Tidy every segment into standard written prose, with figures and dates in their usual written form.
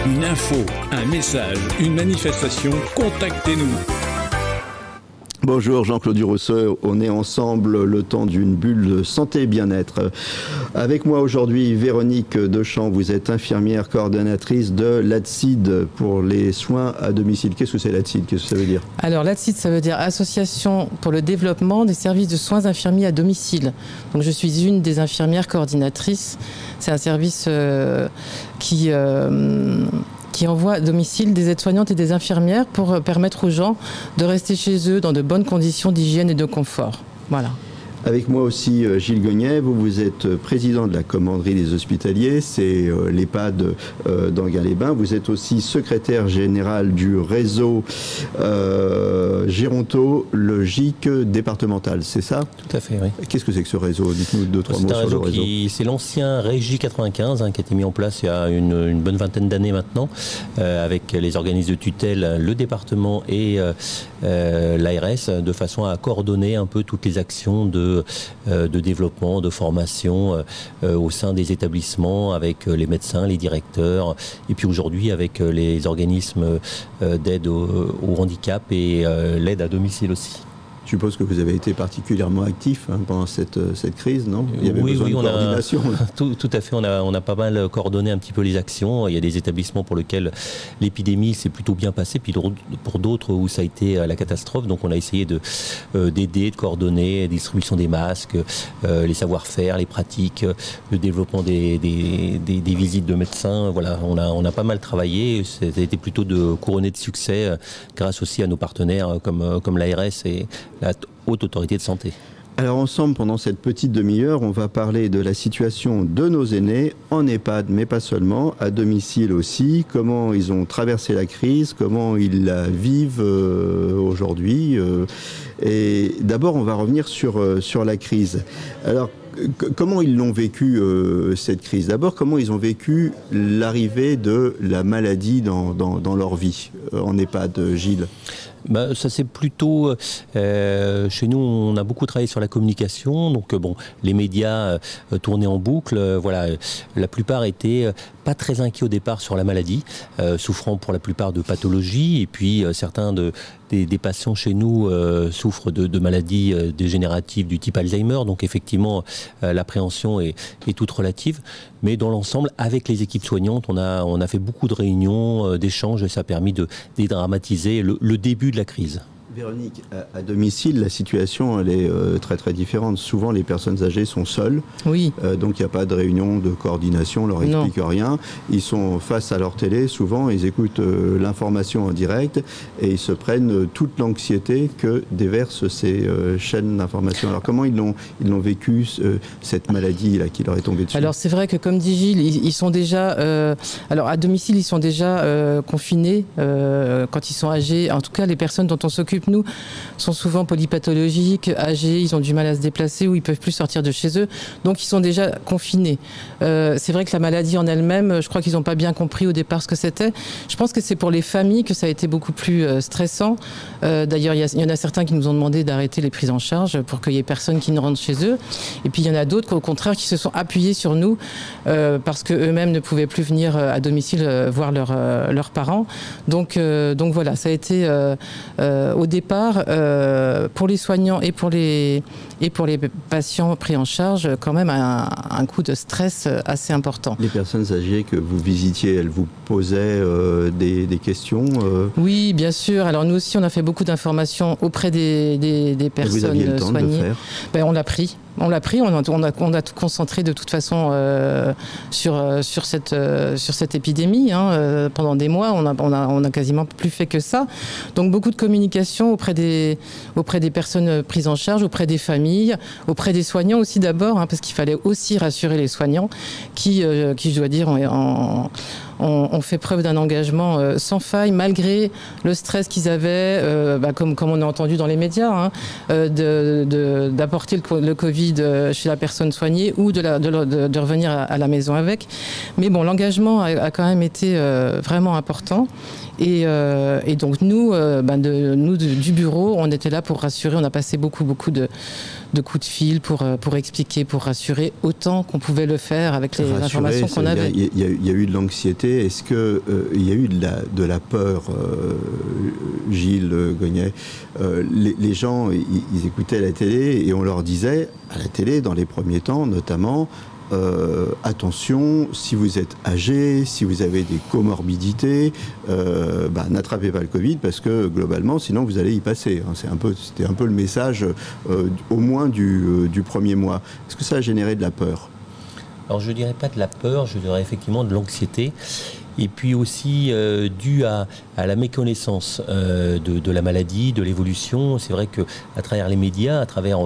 Une info, un message, une manifestation, contactez-nous. Bonjour Jean-Claude Durosseux, on est ensemble le temps d'une bulle santé et bien-être. Avec moi aujourd'hui Véronique Dechamps, vous êtes infirmière coordonnatrice de l'ADCID pour les soins à domicile. Qu'est-ce que c'est l'ADCID? Qu'est-ce que ça veut dire? Alors l'ADCID, ça veut dire Association pour le développement des services de soins infirmiers à domicile. Donc je suis une des infirmières coordinatrices. C'est un service qui envoie à domicile des aides-soignantes et des infirmières pour permettre aux gens de rester chez eux dans de bonnes conditions d'hygiène et de confort. Voilà. Avec moi aussi Gilles Gognet, vous êtes président de la commanderie des hospitaliers, c'est l'EHPAD d'Enghien-les-Bains. Vous êtes aussi secrétaire général du réseau gérontologique départemental, c'est ça? Tout à fait, oui. Qu'est-ce que c'est que ce réseau? Dites-nous deux, trois mots sur le réseau. C'est l'ancien Régie 95 qui a été mis en place il y a une bonne vingtaine d'années maintenant, avec les organismes de tutelle, le département et l'ARS, de façon à coordonner un peu toutes les actions de développement, de formation au sein des établissements avec les médecins, les directeurs et puis aujourd'hui avec les organismes d'aide au handicap et l'aide à domicile aussi. Je suppose que vous avez été particulièrement actif pendant cette crise, non? Il y avait besoin de coordination. Tout à fait, on a pas mal coordonné un petit peu les actions. Il y a des établissements pour lesquels l'épidémie s'est plutôt bien passée, puis pour d'autres où ça a été la catastrophe. Donc on a essayé d'aider, de coordonner la distribution des masques, les savoir-faire, les pratiques, le développement des visites de médecins. Voilà, on a pas mal travaillé. Ça a été plutôt de couronner de succès grâce aussi à nos partenaires comme l'ARS et la Haute Autorité de Santé. Alors ensemble, pendant cette petite demi-heure, on va parler de la situation de nos aînés en EHPAD, mais pas seulement, à domicile aussi, comment ils ont traversé la crise, comment ils la vivent aujourd'hui. Et d'abord, on va revenir sur la crise. Alors, comment ils l'ont vécu, cette crise? D'abord, comment ils ont vécu l'arrivée de la maladie dans leur vie en EHPAD, Gilles? Ça c'est plutôt chez nous on a beaucoup travaillé sur la communication, donc les médias tournaient en boucle, voilà, la plupart étaient pas très inquiets au départ sur la maladie, souffrant pour la plupart de pathologies, et puis certains des patients chez nous souffrent de maladies dégénératives du type Alzheimer, donc effectivement l'appréhension est toute relative, mais dans l'ensemble avec les équipes soignantes on a fait beaucoup de réunions, d'échanges, et ça a permis de dédramatiser le début de la crise. Véronique, à domicile, la situation elle est très très différente. Souvent, les personnes âgées sont seules. Oui. Donc, il n'y a pas de réunion de coordination, on leur explique rien. Ils sont face à leur télé, souvent, ils écoutent l'information en direct et ils se prennent toute l'anxiété que déversent ces chaînes d'information. Alors, comment ils l'ont vécu, cette maladie-là qui leur est tombée dessus? Alors, c'est vrai que, comme dit Gilles, ils sont déjà... alors, à domicile, ils sont déjà confinés quand ils sont âgés. En tout cas, les personnes dont on s'occupe, nous, sont souvent polypathologiques, âgés, ils ont du mal à se déplacer ou ils peuvent plus sortir de chez eux, donc ils sont déjà confinés. C'est vrai que la maladie en elle-même, je crois qu'ils n'ont pas bien compris au départ ce que c'était. Je pense que c'est pour les familles que ça a été beaucoup plus stressant. D'ailleurs, il y en a certains qui nous ont demandé d'arrêter les prises en charge pour qu'il y ait personne qui ne rentre chez eux. Et puis il y en a d'autres, au contraire, qui se sont appuyés sur nous parce qu'eux-mêmes ne pouvaient plus venir à domicile voir leurs parents. Donc voilà, ça a été au départ, pour les soignants et pour les patients pris en charge, quand même un coup de stress assez important. Les personnes âgées que vous visitiez, elles vous posaient des questions Oui, bien sûr. Alors nous aussi, on a fait beaucoup d'informations auprès des personnes soignées. Vous aviez le temps de le faire? On l'a pris. On l'a pris, on a tout concentré de toute façon sur cette épidémie. Pendant des mois, on a quasiment plus fait que ça. Donc beaucoup de communication auprès des personnes prises en charge, auprès des familles, auprès des soignants aussi d'abord, parce qu'il fallait aussi rassurer les soignants qui je dois dire, ont fait preuve d'un engagement sans faille, malgré le stress qu'ils avaient, comme on a entendu dans les médias, d'apporter le Covid chez la personne soignée ou de revenir à la maison avec. Mais bon, l'engagement a quand même été vraiment important. Et donc nous, du bureau, on était là pour rassurer. On a passé beaucoup coups de fil pour expliquer, pour rassurer autant qu'on pouvait le faire avec les informations qu'on avait. Il y a eu de l'anxiété. Est-ce qu'il y a eu de la peur, Gilles Gognet? Les gens, ils écoutaient la télé et on leur disait, à la télé, dans les premiers temps notamment, attention, si vous êtes âgé, si vous avez des comorbidités, n'attrapez pas le Covid parce que globalement, sinon vous allez y passer. C'était un peu le message, au moins du premier mois. Est-ce que ça a généré de la peur? Alors je ne dirais pas de la peur, je dirais effectivement de l'anxiété. Et puis aussi dû à la méconnaissance de la maladie, de l'évolution. C'est vrai qu'à travers les médias, à travers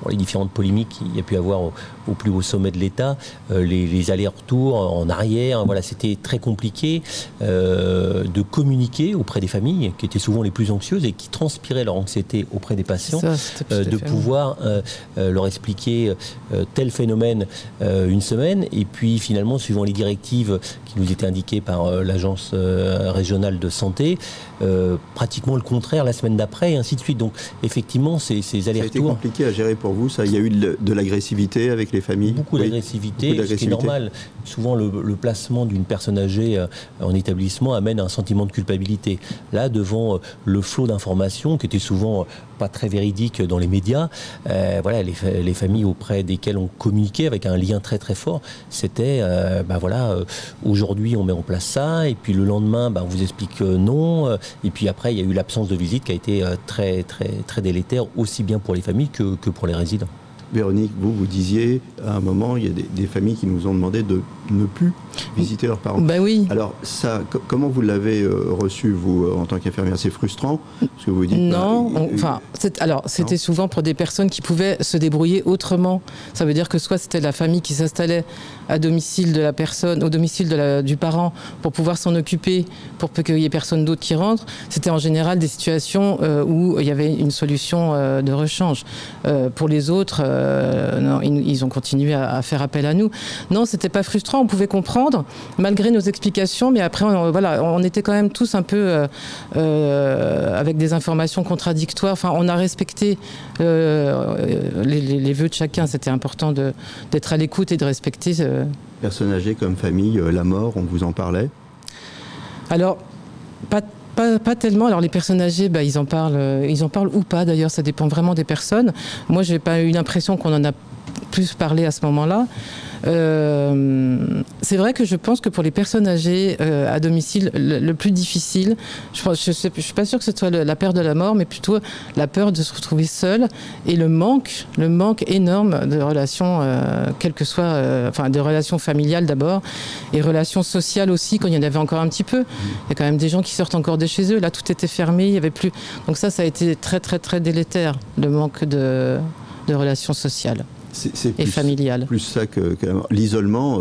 les différentes polémiques qu'il y a pu avoir au plus haut sommet de l'État, les allers-retours en arrière, voilà, c'était très compliqué de communiquer auprès des familles qui étaient souvent les plus anxieuses et qui transpiraient leur anxiété auprès des patients, de pouvoir leur expliquer tel phénomène une semaine et puis finalement, suivant les directives qui nous étaient indiquées par l'agence régionale de santé, pratiquement le contraire la semaine d'après et ainsi de suite. Donc effectivement, ces allers-retours... Ça a été compliqué à gérer pour vous, ça? Il y a eu de l'agressivité avec les familles? Beaucoup d'agressivité, ce qui est normal. Souvent, le placement d'une personne âgée en établissement amène un sentiment de culpabilité. Là, devant le flot d'informations, qui était souvent pas très véridique dans les médias, voilà, les familles auprès desquelles on communiquait avec un lien très très fort, c'était, aujourd'hui on met en place ça, et puis le lendemain, on vous explique non, et puis après il y a eu l'absence de visite qui a été très très très délétère, aussi bien pour les familles que pour les résidents. Véronique, vous disiez, à un moment, il y a des familles qui nous ont demandé de ne plus visiter leurs parents. Ben oui. Alors, ça, comment vous l'avez reçu, vous, en tant qu'infirmière? C'est frustrant? Parce que vous dites... Non, c'était souvent pour des personnes qui pouvaient se débrouiller autrement. Ça veut dire que soit c'était la famille qui s'installait à domicile de la personne, au domicile du parent, pour pouvoir s'en occuper, pour qu'il n'y ait personne d'autre qui rentre. C'était en général des situations où il y avait une solution de rechange. Pour les autres... non, ils ont continué à faire appel à nous. Non, c'était pas frustrant, on pouvait comprendre, malgré nos explications, mais après, on était quand même tous un peu avec des informations contradictoires. Enfin, on a respecté les vœux de chacun. C'était important d'être à l'écoute et de respecter. Personnes âgées comme famille, la mort, on vous en parlait? Alors, pas tellement. Alors les personnes âgées, ils en parlent ou pas d'ailleurs, ça dépend vraiment des personnes. Moi, j'ai pas eu l'impression qu'on en a plus parlé à ce moment-là. C'est vrai que je pense que pour les personnes âgées à domicile, le plus difficile, je suis pas sûre que ce soit la peur de la mort, mais plutôt la peur de se retrouver seule et le manque énorme de relations, quelles que soient, de relations familiales d'abord et relations sociales aussi, quand il y en avait encore un petit peu. Il y a quand même des gens qui sortent encore de chez eux. Là, tout était fermé, il y avait plus. Donc ça a été très très très délétère, le manque de relations sociales. Et familiale. Plus ça que l'isolement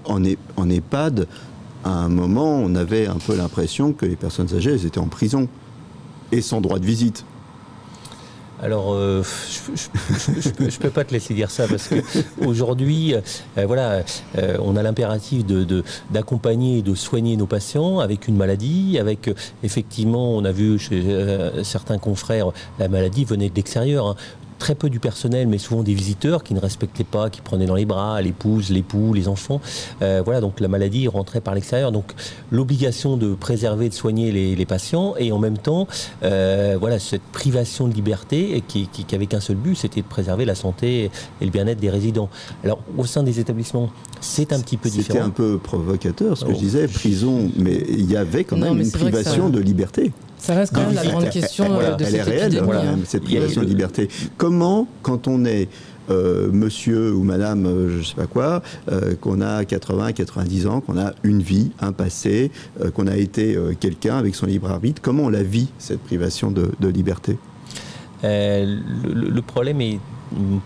en EHPAD. À un moment, on avait un peu l'impression que les personnes âgées, elles étaient en prison et sans droit de visite. Alors, je peux pas te laisser dire ça parce que aujourd'hui, on a l'impératif d'accompagner et de soigner nos patients avec une maladie, avec effectivement, on a vu chez certains confrères, la maladie venait de l'extérieur. Très peu du personnel, mais souvent des visiteurs qui ne respectaient pas, qui prenaient dans les bras l'épouse, l'époux, les enfants. Donc la maladie rentrait par l'extérieur. Donc l'obligation de préserver, de soigner les patients et en même temps, cette privation de liberté qui avait qu'un seul but, c'était de préserver la santé et le bien-être des résidents. Alors au sein des établissements, c'est un petit peu différent. C'était un peu provocateur ce que je disais, prison, mais il y avait quand même une privation de liberté. Ça reste quand même la grande question de cette épidémie. Cette privation de liberté. Comment, quand on est monsieur ou madame, je ne sais pas quoi, qu'on a 80, 90 ans, qu'on a une vie, un passé, qu'on a été quelqu'un avec son libre arbitre, comment on la vit, cette privation de liberté? Le problème est,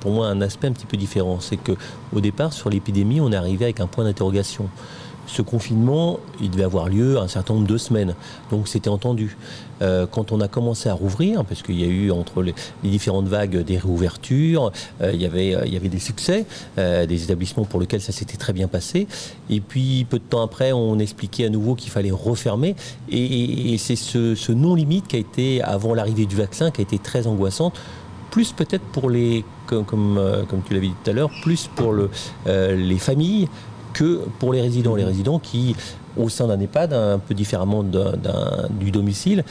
pour moi, un aspect un petit peu différent. C'est qu'au départ, sur l'épidémie, on est arrivé avec un point d'interrogation. Ce confinement, il devait avoir lieu un certain nombre de semaines, donc c'était entendu. Quand on a commencé à rouvrir, parce qu'il y a eu entre les différentes vagues des réouvertures, il y avait des succès, des établissements pour lesquels ça s'était très bien passé, et puis peu de temps après, on expliquait à nouveau qu'il fallait refermer, et c'est ce non-limite qui a été, avant l'arrivée du vaccin, qui a été très angoissante, plus peut-être pour les, comme tu l'avais dit tout à l'heure, plus pour les familles que pour les résidents. Les résidents qui, au sein d'un EHPAD, un peu différemment du domicile,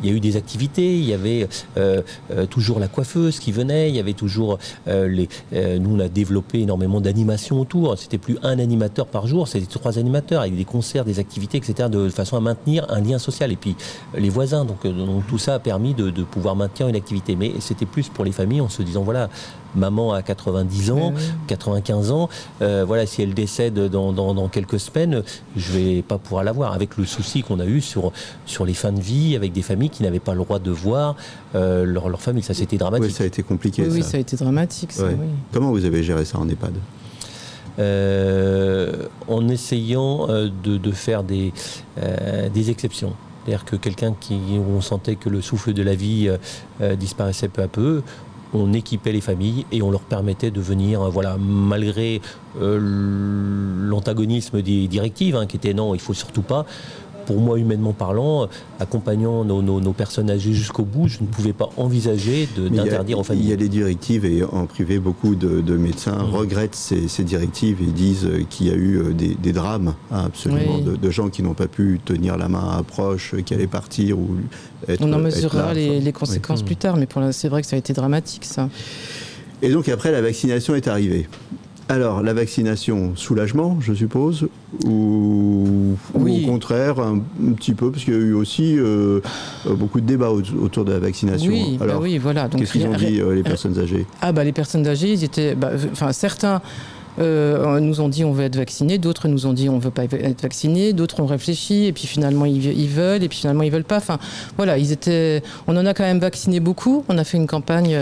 il y a eu des activités, il y avait toujours la coiffeuse qui venait, il y avait toujours nous on a développé énormément d'animations autour, c'était plus un animateur par jour, c'était 3 animateurs avec des concerts, des activités, etc. de façon à maintenir un lien social. Et puis les voisins, donc tout ça a permis de pouvoir maintenir une activité. Mais c'était plus pour les familles en se disant voilà, maman a 90 ans, 95 ans, voilà, si elle décède dans quelques semaines, je vais pas pouvoir la voir. Avec le souci qu'on a eu sur les fins de vie, avec des familles qui n'avaient pas le droit de voir leur famille. Ça, c'était dramatique. Oui, ça a été compliqué. Oui, ça a été dramatique. Ça, ouais. oui. Comment vous avez géré ça en EHPAD ? En essayant de faire des exceptions. C'est-à-dire que quelqu'un où on sentait que le souffle de la vie disparaissait peu à peu, on équipait les familles et on leur permettait de venir, voilà, malgré l'antagonisme des directives, qui était non, il faut surtout pas. Pour moi, humainement parlant, accompagnant nos personnes âgées jusqu'au bout, je ne pouvais pas envisager d'interdire aux familles. Il y a les directives et en privé, beaucoup de médecins regrettent ces directives et disent qu'il y a eu des drames absolument de gens qui n'ont pas pu tenir la main à un proche, qui allait partir ou être. On en mesurera les conséquences plus tard, mais c'est vrai que ça a été dramatique, ça. Et donc après, la vaccination est arrivée. Alors, la vaccination, soulagement, je suppose, ou au contraire, un petit peu, parce qu'il y a eu aussi beaucoup de débats autour de la vaccination. Oui, alors, oui, voilà. Qu'est-ce qu'ils ont dit, les personnes âgées ? Les personnes âgées, ils étaient, certains nous ont dit on veut être vaccinés, d'autres nous ont dit on veut pas être vaccinés, d'autres ont réfléchi et puis finalement ils veulent et puis finalement ils veulent pas. Enfin voilà, on en a quand même vacciné beaucoup. On a fait une campagne.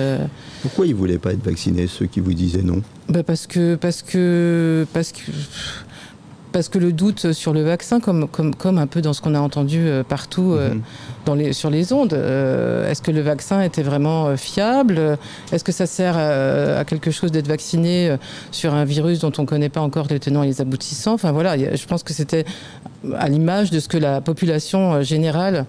Pourquoi ils voulaient pas être vaccinés, ceux qui vous disaient non ? Parce que le doute sur le vaccin, comme un peu dans ce qu'on a entendu partout sur les ondes, est-ce que le vaccin était vraiment fiable ? Est-ce que ça sert à quelque chose d'être vacciné sur un virus dont on ne connaît pas encore les tenants et les aboutissants ? Enfin voilà, je pense que c'était à l'image de ce que la population générale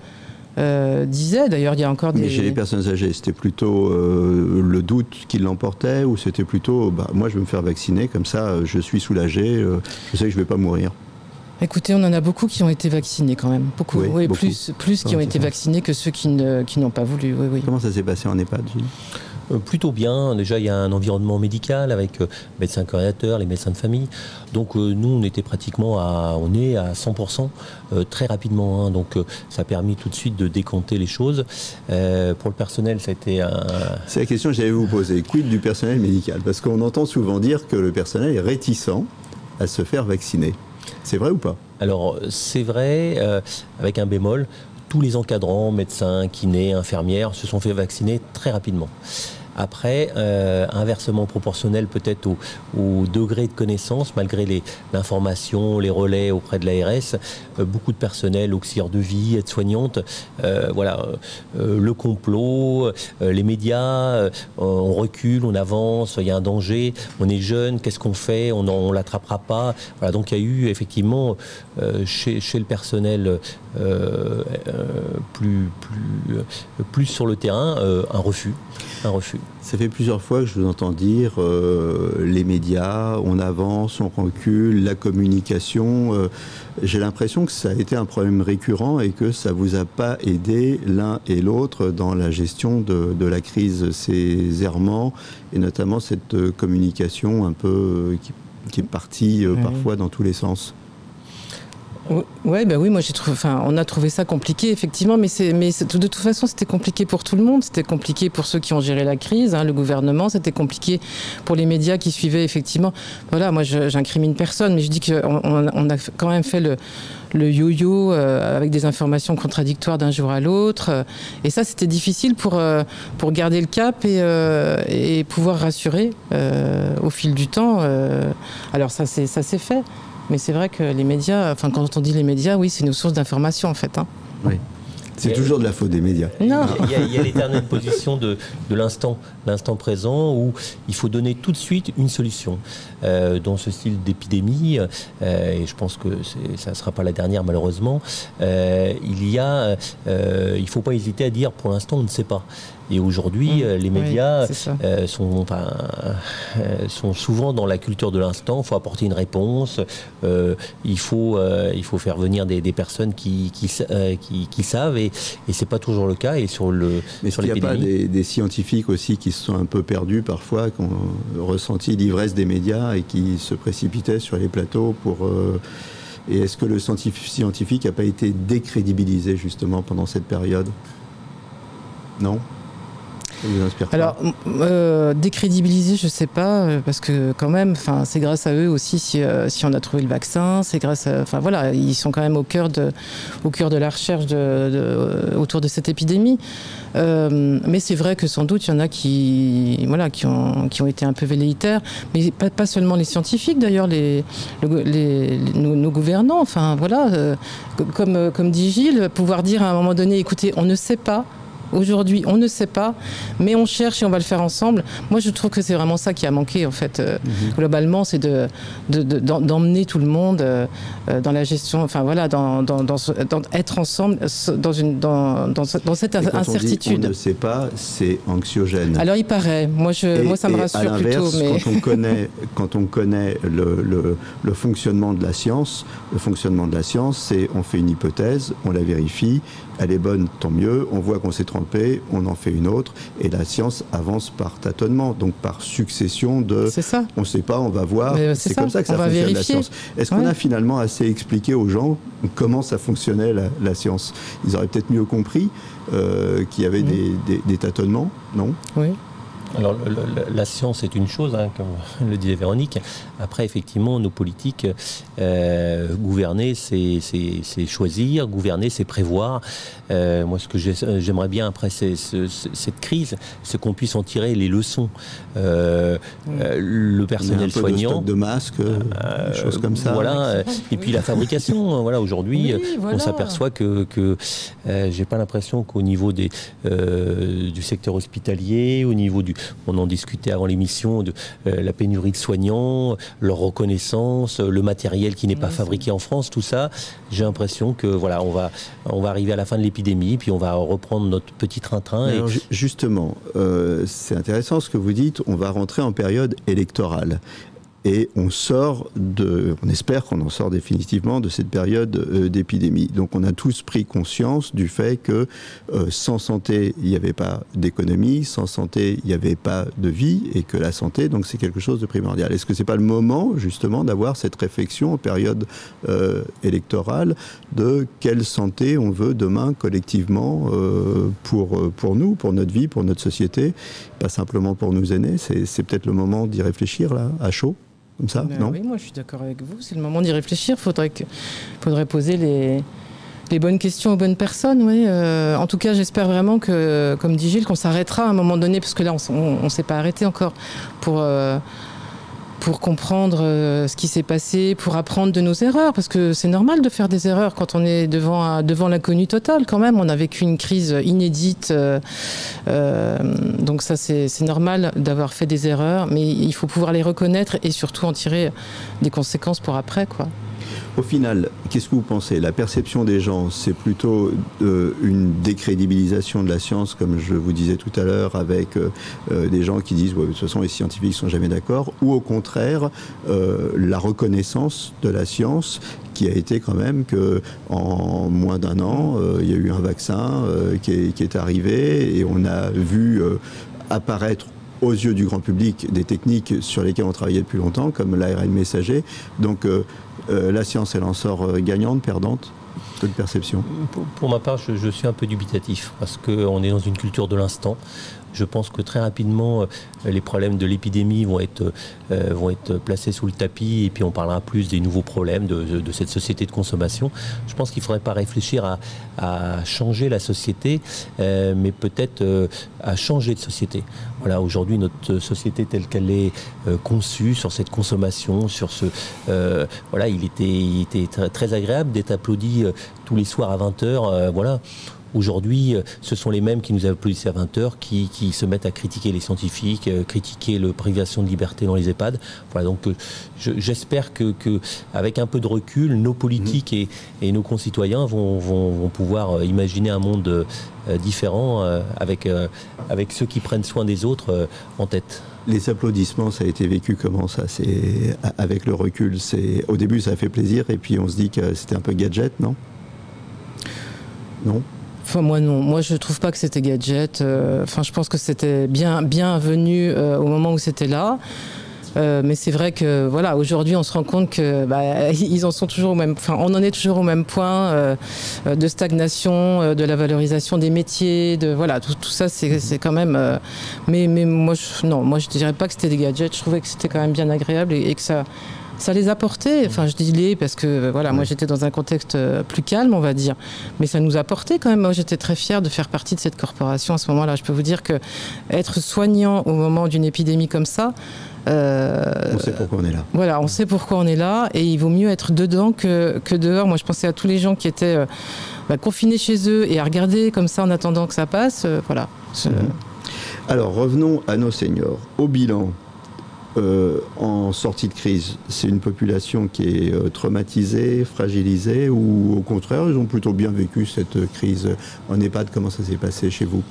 disait. D'ailleurs, il y a encore des... Mais chez les personnes âgées, c'était plutôt le doute qui l'emportait ou c'était plutôt moi je vais me faire vacciner, comme ça je suis soulagé, je sais que je ne vais pas mourir. Écoutez, on en a beaucoup qui ont été vaccinés quand même. Beaucoup. Oui, beaucoup. Plus qui ont été vaccinés que ceux qui n'ont pas voulu. Oui. Comment ça s'est passé en EHPAD, Gilles ? Plutôt bien. Déjà, il y a un environnement médical avec médecins coordinateurs, les médecins de famille. Donc, nous, on était pratiquement on est à 100% très rapidement. Donc, ça a permis tout de suite de décanter les choses. Pour le personnel, ça a été un... C'est la question que j'allais vous poser. Quid du personnel médical ? Parce qu'on entend souvent dire que le personnel est réticent à se faire vacciner. C'est vrai ou pas ? Alors, c'est vrai, avec un bémol. Tous les encadrants, médecins, kinés, infirmières se sont fait vacciner très rapidement. Après, inversement proportionnel peut-être au degré de connaissance, malgré l'information, les relais auprès de l'ARS, beaucoup de personnel, auxiliaires de vie, aides-soignantes, le complot, les médias, on recule, on avance, il y a un danger, on est jeune, qu'est-ce qu'on fait, on l'attrapera pas. Voilà, donc il y a eu effectivement chez le personnel plus sur le terrain un refus. Ça fait plusieurs fois que je vous entends dire les médias, on avance, on recule, la communication. J'ai l'impression que ça a été un problème récurrent et que ça ne vous a pas aidé l'un et l'autre dans la gestion de la crise, ces errements et notamment cette communication un peu qui est partie parfois dans tous les sens. Oui, moi on a trouvé ça compliqué effectivement, mais de toute façon c'était compliqué pour tout le monde, c'était compliqué pour ceux qui ont géré la crise, le gouvernement, c'était compliqué pour les médias qui suivaient effectivement. Voilà, moi j'incrimine personne, mais je dis qu'on a quand même fait le yo-yo avec des informations contradictoires d'un jour à l'autre, et ça c'était difficile pour garder le cap et pouvoir rassurer au fil du temps. Alors ça s'est fait. Mais c'est vrai que les médias, quand on dit les médias, oui, c'est une source d'information en fait. Oui. C'est toujours de la faute des médias. Non. Il y a l'éternelle position de l'instant présent où il faut donner tout de suite une solution. Dans ce style d'épidémie, et je pense que ça ne sera pas la dernière malheureusement, il ne faut pas hésiter à dire pour l'instant on ne sait pas. Et aujourd'hui, les médias sont souvent dans la culture de l'instant. Il faut apporter une réponse. Il faut faire venir des personnes qui savent, et c'est pas toujours le cas. Et mais sur l'épidémie, il n'y a pas des scientifiques aussi qui se sont un peu perdus parfois, qui ont ressenti l'ivresse des médias et qui se précipitaient sur les plateaux pour... Et est-ce que le scientifique n'a pas été décrédibilisé justement pendant cette période? Non? Ça vous inspire pas? Alors, décrédibiliser, je ne sais pas, parce que quand même, c'est grâce à eux aussi si on a trouvé le vaccin, c'est grâce à... Enfin voilà, ils sont quand même au cœur de la recherche autour de cette épidémie. Mais c'est vrai que sans doute, il y en a qui ont été un peu velléitaires, mais pas seulement les scientifiques d'ailleurs, nos gouvernants, enfin voilà, comme dit Gilles, pouvoir dire à un moment donné, écoutez, on ne sait pas. Aujourd'hui, on ne sait pas, mais on cherche et on va le faire ensemble. Moi, je trouve que c'est vraiment ça qui a manqué, en fait. Globalement, c'est d'emmener tout le monde dans la gestion, enfin voilà, être ensemble dans cette incertitude. On dit on ne sait pas, c'est anxiogène. Alors, il paraît. Moi, ça me rassure plutôt. Mais... quand on connaît le fonctionnement de la science, c'est on fait une hypothèse, on la vérifie, elle est bonne, tant mieux, on voit qu'on s'est trompé, on en fait une autre, et la science avance par tâtonnement, donc par succession de... C'est ça. On ne sait pas, on va voir, c'est comme ça que ça fonctionne la science. Est-ce qu'on a finalement assez expliqué aux gens comment ça fonctionnait la science? Ils auraient peut-être mieux compris qu'il y avait des tâtonnements, non? Oui. Alors, la science est une chose, comme le disait Véronique. Après, effectivement, nos politiques, gouverner, c'est choisir, gouverner, c'est prévoir. Moi, ce que j'aimerais bien après cette crise, c'est qu'on puisse en tirer les leçons. Le personnel soignant, de stock de masques, des choses comme ça. Voilà. Et puis la fabrication. Voilà, aujourd'hui, on s'aperçoit que j'ai pas l'impression qu'au niveau du secteur hospitalier, au niveau on en discutait avant l'émission, de la pénurie de soignants, leur reconnaissance, le matériel qui n'est pas fabriqué en France, tout ça. J'ai l'impression que voilà, on va arriver à la fin de l'épidémie, puis on va reprendre notre petit train-train. Alors, justement, c'est intéressant ce que vous dites, on va rentrer en période électorale. Et on espère qu'on en sort définitivement de cette période d'épidémie. Donc on a tous pris conscience du fait que sans santé, il n'y avait pas d'économie, sans santé, il n'y avait pas de vie, et que la santé, donc c'est quelque chose de primordial. Est-ce que c'est pas le moment, justement, d'avoir cette réflexion en période électorale de quelle santé on veut demain collectivement pour nous, pour notre vie, pour notre société, pas simplement pour nos aînés? C'est peut-être le moment d'y réfléchir, là, à chaud? Comme ça, non? Oui, moi je suis d'accord avec vous, c'est le moment d'y réfléchir, faudrait poser les bonnes questions aux bonnes personnes, oui. En tout cas, j'espère vraiment que, comme dit Gilles, qu'on s'arrêtera à un moment donné, parce que là on ne s'est pas arrêté encore pour comprendre ce qui s'est passé, pour apprendre de nos erreurs, parce que c'est normal de faire des erreurs quand on est devant l'inconnu total quand même. On a vécu une crise inédite, donc ça c'est normal d'avoir fait des erreurs, mais il faut pouvoir les reconnaître et surtout en tirer des conséquences pour après, quoi. Au final, qu'est-ce que vous pensez? La perception des gens, c'est plutôt une décrédibilisation de la science, comme je vous disais tout à l'heure, avec des gens qui disent ouais, de toute façon les scientifiques ne sont jamais d'accord, ou au contraire, la reconnaissance de la science qui a été quand même qu'en moins d'un an, il y a eu un vaccin qui est arrivé, et on a vu apparaître aux yeux du grand public des techniques sur lesquelles on travaillait depuis longtemps, comme l'ARN messager. Donc la science, elle en sort gagnante, perdante? De perception. Pour ma part, je suis un peu dubitatif, parce qu'on est dans une culture de l'instant. Je pense que très rapidement, les problèmes de l'épidémie vont être placés sous le tapis, et puis on parlera plus des nouveaux problèmes de cette société de consommation. Je pense qu'il ne faudrait pas réfléchir à changer la société, mais peut-être à changer de société. Voilà, aujourd'hui, notre société telle qu'elle est conçue sur cette consommation, sur voilà, il était très agréable d'être applaudi tous les soirs à 20h. Voilà. aujourd'hui, ce sont les mêmes qui nous applaudissaient à 20h, qui se mettent à critiquer les scientifiques, critiquer la privation de liberté dans les EHPAD. Voilà, donc j'espère que avec un peu de recul, nos politiques et nos concitoyens vont pouvoir imaginer un monde différent avec ceux qui prennent soin des autres en tête. Les applaudissements, ça a été vécu comment ça? C'est avec le recul, au début ça a fait plaisir et puis on se dit que c'était un peu gadget, non? Non? Enfin, moi non, moi je trouve pas que c'était gadget. Enfin, je pense que c'était bienvenu au moment où c'était là. Mais c'est vrai que voilà, aujourd'hui on se rend compte que ils en sont toujours au même. Enfin, on en est toujours au même point de stagnation, de la valorisation des métiers, de voilà, tout ça c'est quand même. Mais moi je dirais pas que c'était des gadgets. Je trouvais que c'était quand même bien agréable et que ça les apportait. Enfin, je dis les parce que voilà, moi j'étais dans un contexte plus calme, on va dire. Mais ça nous apportait quand même. Moi, j'étais très fière de faire partie de cette corporation à ce moment-là. Je peux vous dire que être soignant au moment d'une épidémie comme ça. On sait pourquoi on est là. Voilà, on sait pourquoi on est là et il vaut mieux être dedans que dehors. Moi, je pensais à tous les gens qui étaient confinés chez eux et à regarder comme ça en attendant que ça passe. Voilà. Alors, revenons à nos seniors. Au bilan, en sortie de crise, c'est une population qui est traumatisée, fragilisée ou au contraire, ils ont plutôt bien vécu cette crise en EHPAD? Comment ça s'est passé chez vous?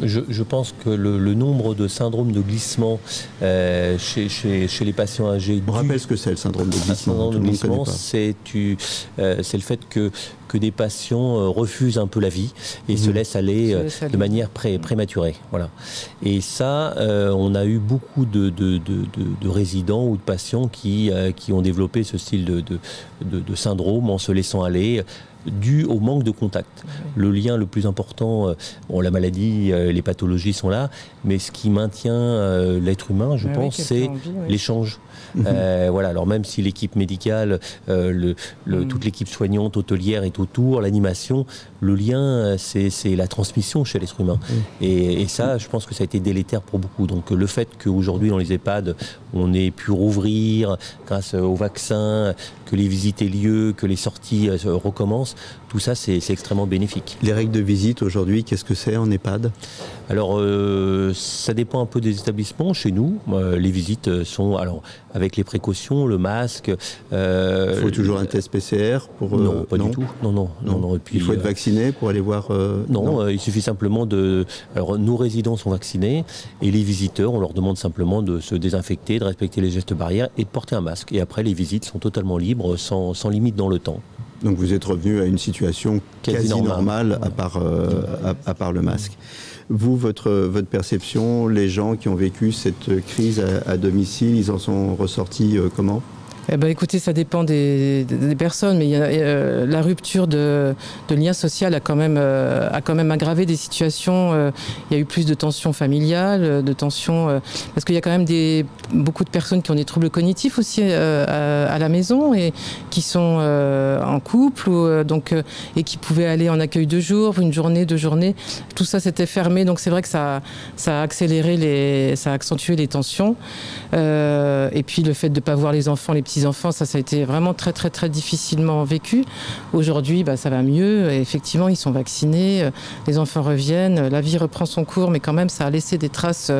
Je pense que le nombre de syndromes de glissement chez les patients âgés... On rappelle ce que c'est le syndrome de glissement. Le syndrome de glissement, c'est le fait que des patients refusent un peu la vie et se laissent aller de manière prématurée. Voilà. Et ça, on a eu beaucoup de résidents ou de patients qui ont développé ce style de syndrome en se laissant aller, dû au manque de contact. Le lien le plus important, la maladie, les pathologies sont là, mais ce qui maintient l'être humain, je pense, c'est l'échange. Voilà. Alors même si l'équipe médicale, toute l'équipe soignante, hôtelière est autour, l'animation, le lien, c'est la transmission chez l'être humain. Et ça, je pense que ça a été délétère pour beaucoup. Donc le fait qu'aujourd'hui dans les EHPAD, on ait pu rouvrir grâce au vaccin, que les visites aient lieu, que les sorties recommencent, tout ça c'est extrêmement bénéfique. Les règles de visite aujourd'hui, qu'est-ce que c'est en EHPAD? Alors ça dépend un peu des établissements. Chez nous, les visites sont avec les précautions, le masque. Il faut toujours un test PCR pour... non, pas du tout. Non. Et puis, il faut être vacciné pour aller voir... Non, il suffit simplement de... Alors nos résidents sont vaccinés et les visiteurs, on leur demande simplement de se désinfecter, de respecter les gestes barrières et de porter un masque. Et après, les visites sont totalement libres, sans limite dans le temps. Donc vous êtes revenu à une situation quasi normale à part le masque. Vous, votre perception, les gens qui ont vécu cette crise à domicile, ils en sont ressortis comment ? Eh ben, écoutez, ça dépend des personnes, mais la rupture de lien social a quand même aggravé des situations. Il y a eu plus de tensions familiales, de tensions parce qu'il y a quand même beaucoup de personnes qui ont des troubles cognitifs aussi à la maison et qui sont en couple et qui pouvaient aller en accueil 2 jours, une journée, 2 journées. Tout ça s'était fermé, donc c'est vrai que ça a accéléré ça a accentué les tensions. Et puis le fait de ne pas voir les enfants, les petits-enfants, ça a été vraiment très très très difficilement vécu. Aujourd'hui, ça va mieux. Et effectivement, ils sont vaccinés, les enfants reviennent, la vie reprend son cours, mais quand même, ça a laissé des traces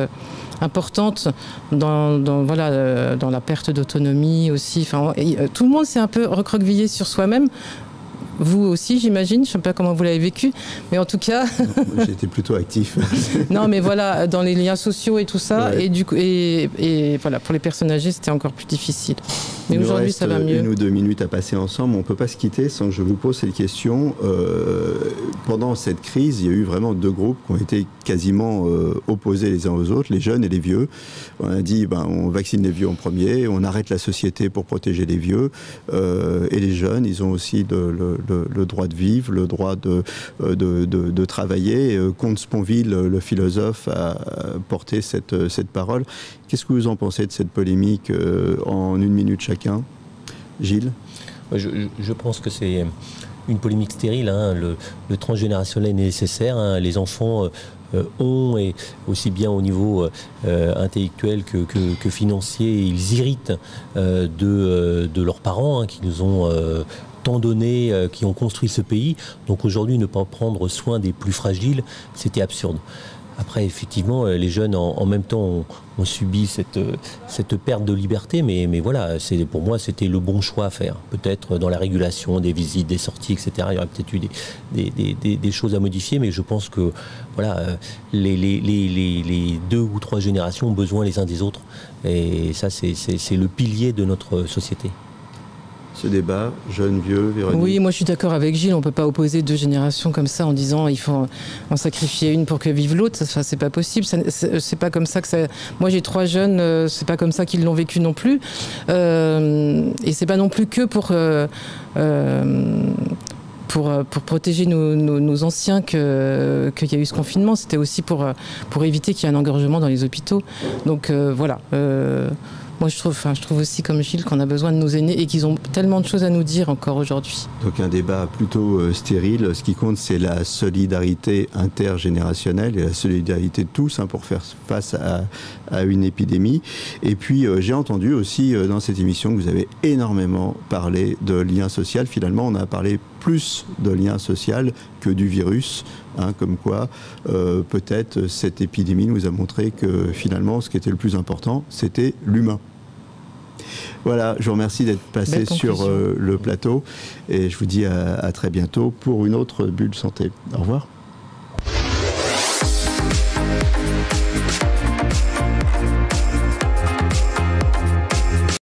importantes dans la perte d'autonomie aussi. Enfin, tout le monde s'est un peu recroquevillé sur soi-même. Vous aussi, j'imagine. Je ne sais pas comment vous l'avez vécu, mais en tout cas... J'étais plutôt actif. Non, mais voilà, dans les liens sociaux et tout ça, ouais. et voilà, pour les personnes âgées, c'était encore plus difficile. Mais aujourd'hui, ça va mieux. 1 ou 2 minutes à passer ensemble. On ne peut pas se quitter sans que je vous pose cette question. Pendant cette crise, il y a eu vraiment 2 groupes qui ont été quasiment opposés les uns aux autres, les jeunes et les vieux. On a dit, on vaccine les vieux en premier, on arrête la société pour protéger les vieux. Et les jeunes, ils ont aussi le droit de vivre, le droit de travailler. Comte Sponville, le philosophe, a porté cette parole. Qu'est-ce que vous en pensez de cette polémique en 1 minute chacun? Gilles? Je pense que c'est une polémique stérile. Le transgénérationnel est nécessaire. Les enfants ont, et aussi bien au niveau intellectuel que financier, ils héritent de leurs parents qui nous ont tant donné, qui ont construit ce pays. Donc aujourd'hui, ne pas prendre soin des plus fragiles, c'était absurde. Après, effectivement, les jeunes, en même temps, ont subi cette perte de liberté, mais voilà, pour moi, c'était le bon choix à faire. Peut-être dans la régulation des visites, des sorties, etc., il y aurait peut-être eu des choses à modifier, mais je pense que voilà, les 2 ou 3 générations ont besoin les uns des autres. Et ça, c'est le pilier de notre société. Ce débat, jeune, vieux, Véronique? Oui, moi je suis d'accord avec Gilles, on ne peut pas opposer 2 générations comme ça en disant il faut en sacrifier une pour que vive l'autre, ça c'est pas possible, c'est pas comme ça que ça... Moi j'ai 3 jeunes, c'est pas comme ça qu'ils l'ont vécu non plus, et c'est pas non plus que pour protéger nos anciens qu'il y a eu ce confinement, c'était aussi pour éviter qu'il y ait un engorgement dans les hôpitaux. Donc voilà. Moi, je trouve aussi, comme Gilles, qu'on a besoin de nos aînés et qu'ils ont tellement de choses à nous dire encore aujourd'hui. Donc un débat plutôt stérile. Ce qui compte, c'est la solidarité intergénérationnelle et la solidarité de tous pour faire face à une épidémie. Et puis, j'ai entendu aussi dans cette émission que vous avez énormément parlé de lien social. Finalement, on a parlé plus de lien social que du virus. Comme quoi, peut-être cette épidémie nous a montré que finalement, ce qui était le plus important, c'était l'humain. Voilà, je vous remercie d'être passé sur le plateau et je vous dis à très bientôt pour une autre Bulle Santé. Au revoir.